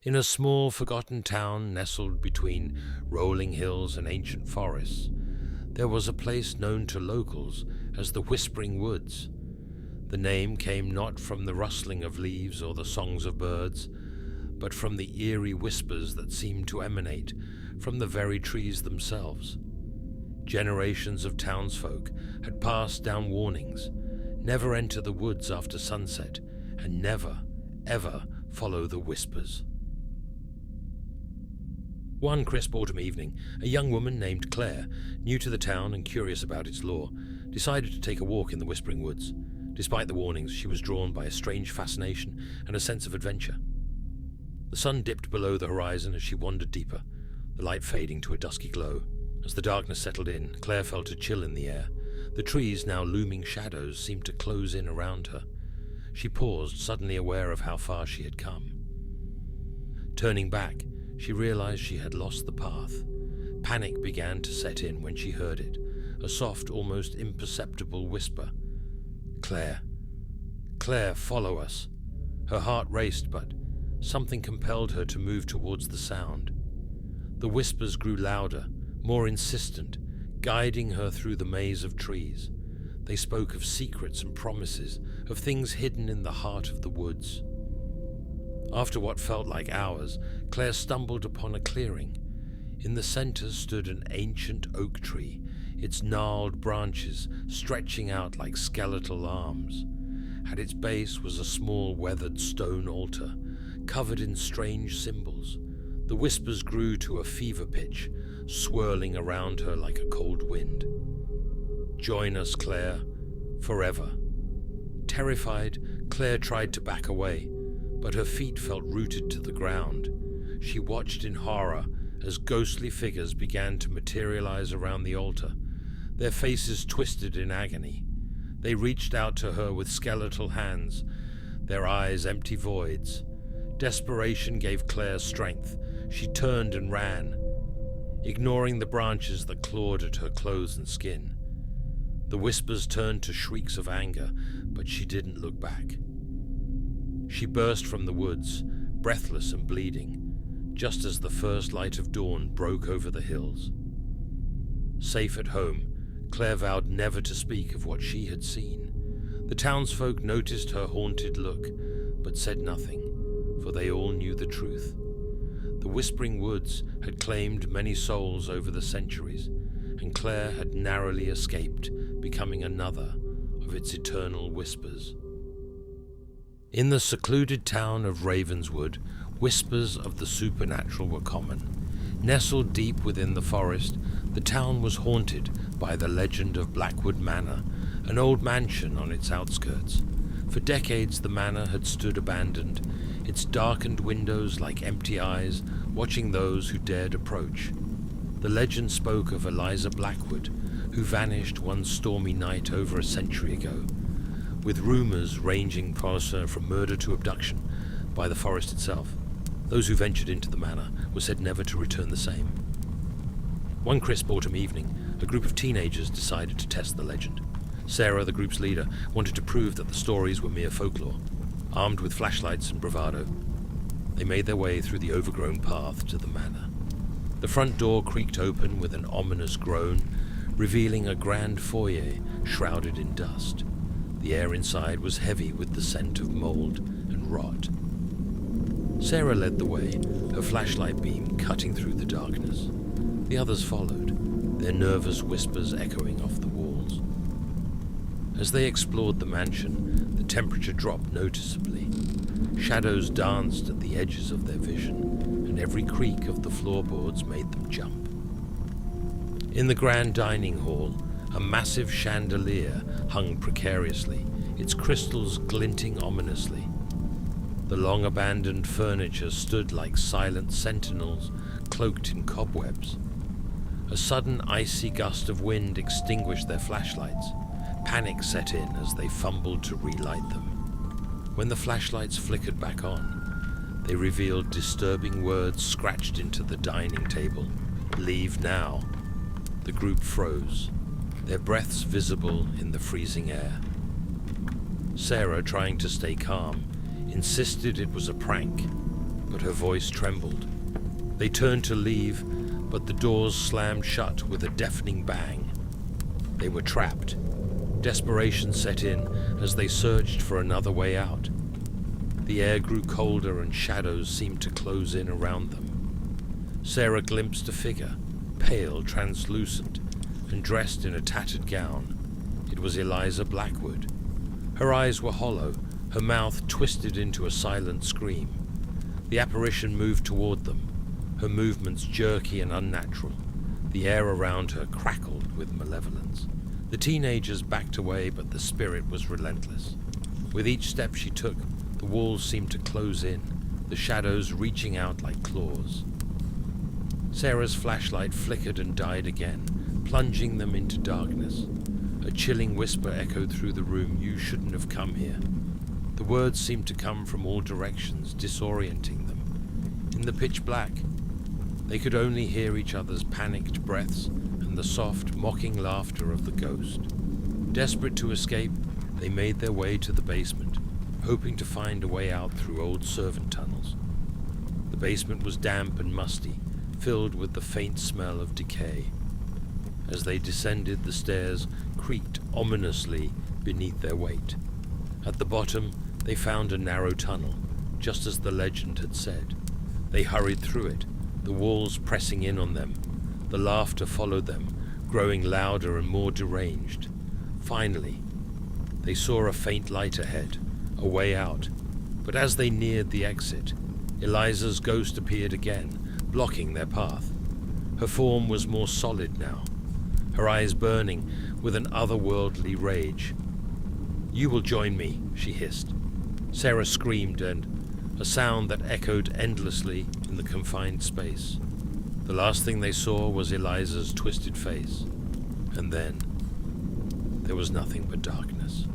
In a small, forgotten town nestled between rolling hills and ancient forests, there was a place known to locals as the Whispering Woods. The name came not from the rustling of leaves or the songs of birds, but from the eerie whispers that seemed to emanate from the very trees themselves. Generations of townsfolk had passed down warnings: never enter the woods after sunset, and never, ever follow the whispers. One crisp autumn evening, a young woman named Claire, new to the town and curious about its lore, decided to take a walk in the Whispering Woods. Despite the warnings, she was drawn by a strange fascination and a sense of adventure. The sun dipped below the horizon as she wandered deeper, the light fading to a dusky glow. As the darkness settled in, Claire felt a chill in the air. The trees, now looming shadows, seemed to close in around her. She paused, suddenly aware of how far she had come. Turning back, she realized she had lost the path. Panic began to set in when she heard it, a soft, almost imperceptible whisper. "Claire, Claire, follow us." Her heart raced, but something compelled her to move towards the sound. The whispers grew louder, more insistent, guiding her through the maze of trees. They spoke of secrets and promises, of things hidden in the heart of the woods. After what felt like hours, Claire stumbled upon a clearing. In the center stood an ancient oak tree, its gnarled branches stretching out like skeletal arms. At its base was a small weathered stone altar, covered in strange symbols. The whispers grew to a fever pitch, swirling around her like a cold wind. "Join us, Claire, forever." Terrified, Claire tried to back away, but her feet felt rooted to the ground. She watched in horror as ghostly figures began to materialize around the altar, their faces twisted in agony. They reached out to her with skeletal hands, their eyes empty voids. Desperation gave Claire strength. She turned and ran, ignoring the branches that clawed at her clothes and skin. The whispers turned to shrieks of anger, but she didn't look back. She burst from the woods, breathless and bleeding, just as the first light of dawn broke over the hills. Safe at home, Claire vowed never to speak of what she had seen. The townsfolk noticed her haunted look, but said nothing, for they all knew the truth. The Whispering Woods had claimed many souls over the centuries, and Claire had narrowly escaped becoming another of its eternal whispers. In the secluded town of Ravenswood, whispers of the supernatural were common. Nestled deep within the forest, the town was haunted by the legend of Blackwood Manor, an old mansion on its outskirts. For decades the manor had stood abandoned, its darkened windows like empty eyes watching those who dared approach. The legend spoke of Eliza Blackwood, who vanished one stormy night over a century ago, with rumors ranging from murder to abduction by the forest itself. Those who ventured into the manor were said never to return the same. One crisp autumn evening, a group of teenagers decided to test the legend. Sarah, the group's leader, wanted to prove that the stories were mere folklore. Armed with flashlights and bravado, they made their way through the overgrown path to the manor. The front door creaked open with an ominous groan, revealing a grand foyer shrouded in dust. The air inside was heavy with the scent of mold and rot. Sarah led the way, her flashlight beam cutting through the darkness. The others followed, their nervous whispers echoing off the walls. As they explored the mansion, the temperature dropped noticeably. Shadows danced at the edges of their vision, and every creak of the floorboards made them jump. In the grand dining hall, a massive chandelier hung precariously, its crystals glinting ominously. The long-abandoned furniture stood like silent sentinels, cloaked in cobwebs. A sudden icy gust of wind extinguished their flashlights. Panic set in as they fumbled to relight them. When the flashlights flickered back on, they revealed disturbing words scratched into the dining table. "Leave now." The group froze, their breaths visible in the freezing air. Sarah, trying to stay calm, insisted it was a prank. but her voice trembled. They turned to leave, but the doors slammed shut with a deafening bang. They were trapped. Desperation set in as they searched for another way out. The air grew colder and shadows seemed to close in around them. Sarah glimpsed a figure, pale, translucent, and dressed in a tattered gown. It was Eliza Blackwood. Her eyes were hollow, her mouth twisted into a silent scream. The apparition moved toward them, her movements jerky and unnatural. The air around her crackled with malevolence. The teenagers backed away, but the spirit was relentless. With each step she took, the walls seemed to close in, the shadows reaching out like claws. Sarah's flashlight flickered and died again, plunging them into darkness. A chilling whisper echoed through the room, "You shouldn't have come here." The words seemed to come from all directions, disorienting them. In the pitch black, they could only hear each other's panicked breaths and the soft, mocking laughter of the ghost. Desperate to escape, they made their way to the basement, hoping to find a way out through old servant tunnels. The basement was damp and musty, filled with the faint smell of decay. As they descended, the stairs creaked ominously beneath their weight. At the bottom, they found a narrow tunnel, just as the legend had said. They hurried through it, the walls pressing in on them. The laughter followed them, growing louder and more deranged. Finally, they saw a faint light ahead, a way out. But as they neared the exit, Eliza's ghost appeared again, blocking their path. Her form was more solid now, her eyes burning with an otherworldly rage. "You will join me," she hissed. Sarah screamed, and a sound that echoed endlessly in the confined space. The last thing they saw was Eliza's twisted face, and then there was nothing but darkness.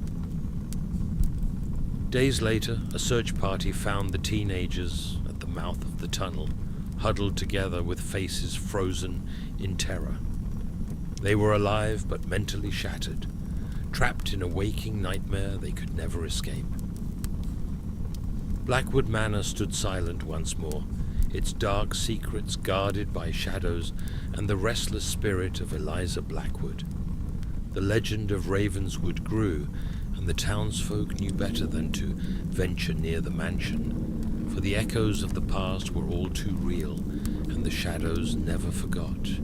Days later, a search party found the teenagers at the mouth of the tunnel, huddled together with faces frozen in terror. They were alive but mentally shattered, trapped in a waking nightmare they could never escape. Blackwood Manor stood silent once more, its dark secrets guarded by shadows and the restless spirit of Eliza Blackwood. The legend of Ravenswood grew, and the townsfolk knew better than to venture near the mansion, for the echoes of the past were all too real, and the shadows never forgot.